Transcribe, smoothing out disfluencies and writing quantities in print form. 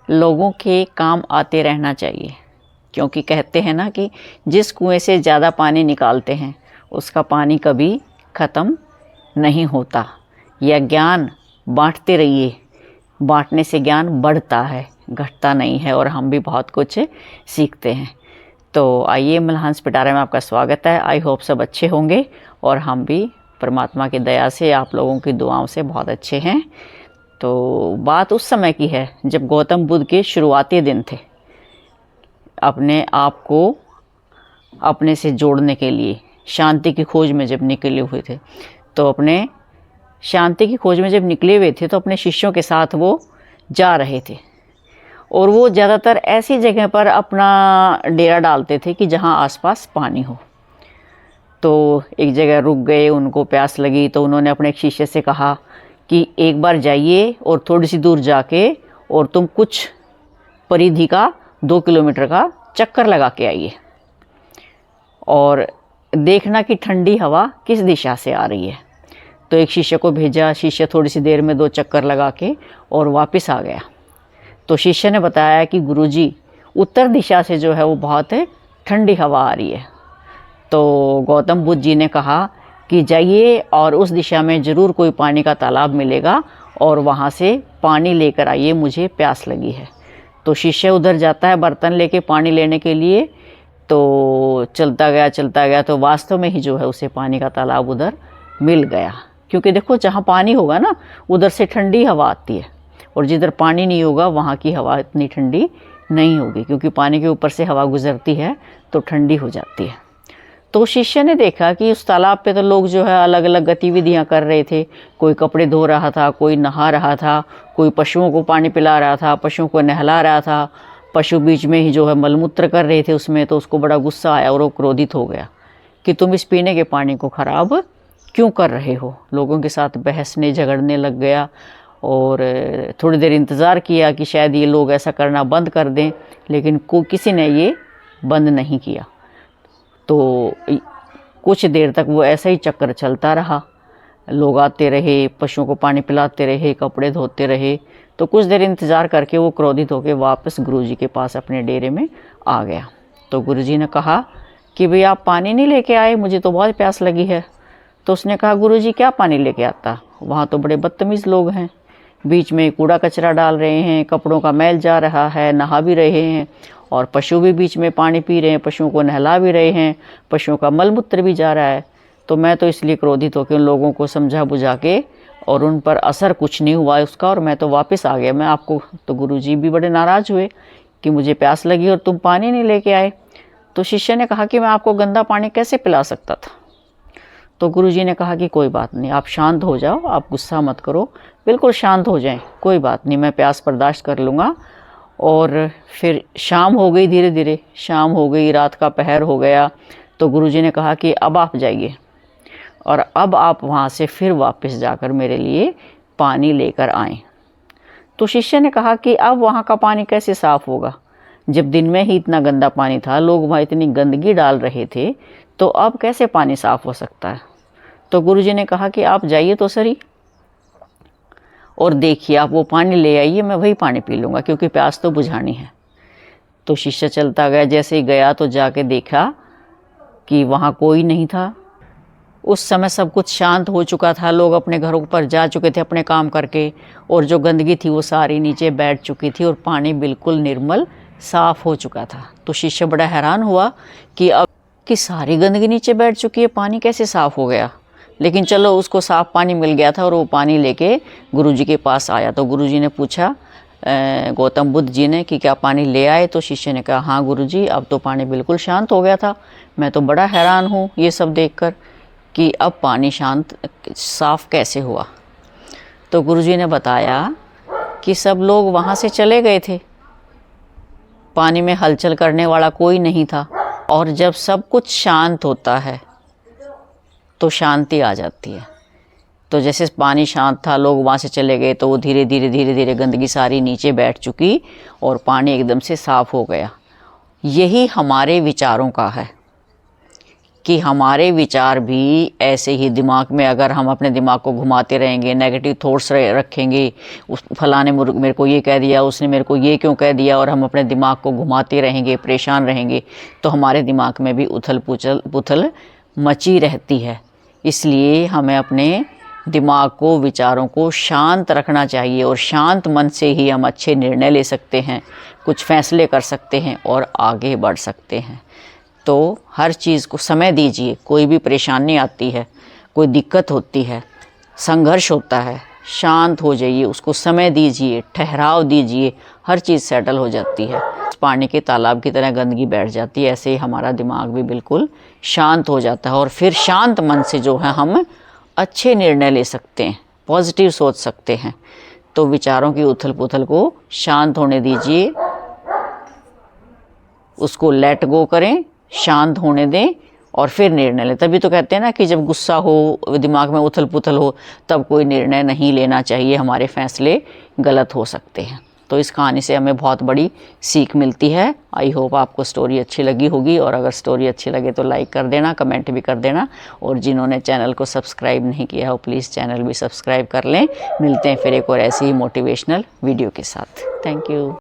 लोगों के काम आते रहना चाहिए, क्योंकि कहते हैं ना कि जिस कुएं से ज़्यादा पानी निकालते हैं उसका पानी कभी ख़त्म नहीं होता। यह ज्ञान बांटते रहिए, बांटने से ज्ञान बढ़ता है, घटता नहीं है, और हम भी बहुत कुछ सीखते हैं। तो आइए, मलहंस पिटारे में आपका स्वागत है। आई होप सब अच्छे होंगे, और हम भी परमात्मा की दया से, आप लोगों की दुआओं से बहुत अच्छे हैं। तो बात उस समय की है जब गौतम बुद्ध के शुरुआती दिन थे, अपने आप को अपने से जोड़ने के लिए शांति की खोज में जब निकले हुए थे। तो अपने शांति की खोज में जब निकले हुए थे तो अपने शिष्यों के साथ वो जा रहे थे, और वो ज़्यादातर ऐसी जगह पर अपना डेरा डालते थे कि जहाँ आसपास पानी हो। तो एक जगह रुक गए, उनको प्यास लगी, तो उन्होंने अपने एक शिष्य से कहा कि एक बार जाइए और थोड़ी सी दूर जाके और तुम कुछ परिधि का 2 किलोमीटर का चक्कर लगा के आइए, और देखना कि ठंडी हवा किस दिशा से आ रही है। तो एक शिष्य को भेजा, शिष्य थोड़ी सी देर में 2 चक्कर लगा के और वापस आ गया। तो शिष्य ने बताया कि गुरुजी, उत्तर दिशा से जो है वो बहुत ठंडी हवा आ रही है। तो गौतम बुद्ध जी ने कहा कि जाइए और उस दिशा में ज़रूर कोई पानी का तालाब मिलेगा, और वहाँ से पानी लेकर आइए, मुझे प्यास लगी है। तो शिष्य उधर जाता है बर्तन लेके पानी लेने के लिए। तो चलता गया तो वास्तव में ही जो है उसे पानी का तालाब उधर मिल गया। क्योंकि देखो, जहाँ पानी होगा ना उधर से ठंडी हवा आती है, और जिधर पानी नहीं होगा वहाँ की हवा इतनी ठंडी नहीं होगी, क्योंकि पानी के ऊपर से हवा गुजरती है तो ठंडी हो जाती है। तो शिष्य ने देखा कि उस तालाब पे तो लोग जो है अलग अलग गतिविधियां कर रहे थे। कोई कपड़े धो रहा था, कोई नहा रहा था, कोई पशुओं को पानी पिला रहा था, पशुओं को नहला रहा था। पशु बीच में ही जो है मलमूत्र कर रहे थे उसमें। तो उसको बड़ा गुस्सा आया और वो क्रोधित हो गया कि तुम इस पीने के पानी को ख़राब क्यों कर रहे हो। लोगों के साथ बहसने झगड़ने लग गया, और थोड़ी देर इंतज़ार किया कि शायद ये लोग ऐसा करना बंद कर दें, लेकिन किसी ने ये बंद नहीं किया। तो कुछ देर तक वो ऐसा ही चक्कर चलता रहा। लोग आते रहे, पशुओं को पानी पिलाते रहे, कपड़े धोते रहे। तो कुछ देर इंतज़ार करके वो क्रोधित होकर वापस गुरुजी के पास अपने डेरे में आ गया। तो गुरुजी ने कहा कि भाई, आप पानी नहीं लेके आए, मुझे तो बहुत प्यास लगी है। तो उसने कहा, गुरुजी क्या पानी लेके आता, वहाँ तो बड़े बदतमीज़ लोग हैं, बीच में कूड़ा कचरा डाल रहे हैं, कपड़ों का मैल जा रहा है, नहा भी रहे हैं, और पशु भी बीच में पानी पी रहे हैं, पशुओं को नहला भी रहे हैं, पशुओं का मलमूत्र भी जा रहा है। तो मैं तो इसलिए क्रोधित होकर उन लोगों को समझा बुझा के, और उन पर असर कुछ नहीं हुआ उसका, और मैं तो वापस आ गया। मैं आपको, तो गुरुजी भी बड़े नाराज़ हुए कि मुझे प्यास लगी और तुम पानी नहीं लेके आए। तो शिष्य ने कहा कि मैं आपको गंदा पानी कैसे पिला सकता था। तो गुरुजी ने कहा कि कोई बात नहीं, आप शांत हो जाओ, आप गुस्सा मत करो, बिल्कुल शांत हो जाएं, कोई बात नहीं, मैं प्यास बर्दाश्त कर लूँगा। और फिर शाम हो गई, धीरे धीरे शाम हो गई, रात का पहर हो गया। तो गुरुजी ने कहा कि अब आप जाइए, और अब आप वहाँ से फिर वापस जाकर मेरे लिए पानी लेकर आएं। तो शिष्य ने कहा कि अब वहाँ का पानी कैसे साफ़ होगा, जब दिन में ही इतना गंदा पानी था, लोग वहाँ इतनी गंदगी डाल रहे थे, तो अब कैसे पानी साफ़ हो सकता है। तो गुरुजी ने कहा कि आप जाइए तो सही, और देखिए, आप वो पानी ले आइए, मैं वही पानी पी लूँगा, क्योंकि प्यास तो बुझानी है। तो शिष्य चलता गया, जैसे ही गया तो जाके देखा कि वहाँ कोई नहीं था। उस समय सब कुछ शांत हो चुका था, लोग अपने घरों पर जा चुके थे अपने काम करके, और जो गंदगी थी वो सारी नीचे बैठ चुकी थी, और पानी बिल्कुल निर्मल साफ़ हो चुका था। तो शिष्य बड़ा हैरान हुआ कि अब कि सारी गंदगी नीचे बैठ चुकी है, पानी कैसे साफ़ हो गया। लेकिन चलो, उसको साफ़ पानी मिल गया था, और वो पानी लेके गुरुजी के पास आया। तो गुरुजी ने पूछा गौतम बुद्ध जी ने कि क्या पानी ले आए। तो शिष्य ने कहा, हाँ गुरुजी, अब तो पानी बिल्कुल शांत हो गया था, मैं तो बड़ा हैरान हूँ ये सब देखकर कि अब पानी शांत साफ़ कैसे हुआ। तो गुरुजी ने बताया कि सब लोग वहाँ से चले गए थे, पानी में हलचल करने वाला कोई नहीं था, और जब सब कुछ शांत होता है तो शांति आ जाती है। तो जैसे पानी शांत था, लोग वहाँ से चले गए, तो वो धीरे धीरे गंदगी सारी नीचे बैठ चुकी, और पानी एकदम से साफ़ हो गया। यही हमारे विचारों का है कि हमारे विचार भी ऐसे ही दिमाग में, अगर हम अपने दिमाग को घुमाते रहेंगे, नेगेटिव थॉट्स रखेंगे, उस फलाने मेरे को ये कह दिया, उसने मेरे को ये क्यों कह दिया, और हम अपने दिमाग को घुमाते रहेंगे, परेशान रहेंगे, तो हमारे दिमाग में भी उथल पुथल मची रहती है। इसलिए हमें अपने दिमाग को, विचारों को शांत रखना चाहिए, और शांत मन से ही हम अच्छे निर्णय ले सकते हैं, कुछ फैसले कर सकते हैं और आगे बढ़ सकते हैं। तो हर चीज़ को समय दीजिए। कोई भी परेशानी आती है, कोई दिक्कत होती है, संघर्ष होता है, शांत हो जाइए, उसको समय दीजिए, ठहराव दीजिए, हर चीज़ सेटल हो जाती है। पानी के तालाब की तरह गंदगी बैठ जाती है, ऐसे ही हमारा दिमाग भी बिल्कुल शांत हो जाता है, और फिर शांत मन से जो है हम अच्छे निर्णय ले सकते हैं, पॉजिटिव सोच सकते हैं। तो विचारों की उथल पुथल को शांत होने दीजिए, उसको लेट गो करें, शांत होने दें और फिर निर्णय लें। तभी तो कहते हैं ना कि जब गुस्सा हो, दिमाग में उथल पुथल हो, तब कोई निर्णय नहीं लेना चाहिए, हमारे फैसले गलत हो सकते हैं। तो इस कहानी से हमें बहुत बड़ी सीख मिलती है। आई होप आपको स्टोरी अच्छी लगी होगी, और अगर स्टोरी अच्छी लगे तो लाइक कर देना, कमेंट भी कर देना, और जिन्होंने चैनल को सब्सक्राइब नहीं किया हो प्लीज़ चैनल भी सब्सक्राइब कर लें। मिलते हैं फिर एक और ऐसी ही मोटिवेशनल वीडियो के साथ। Thank you.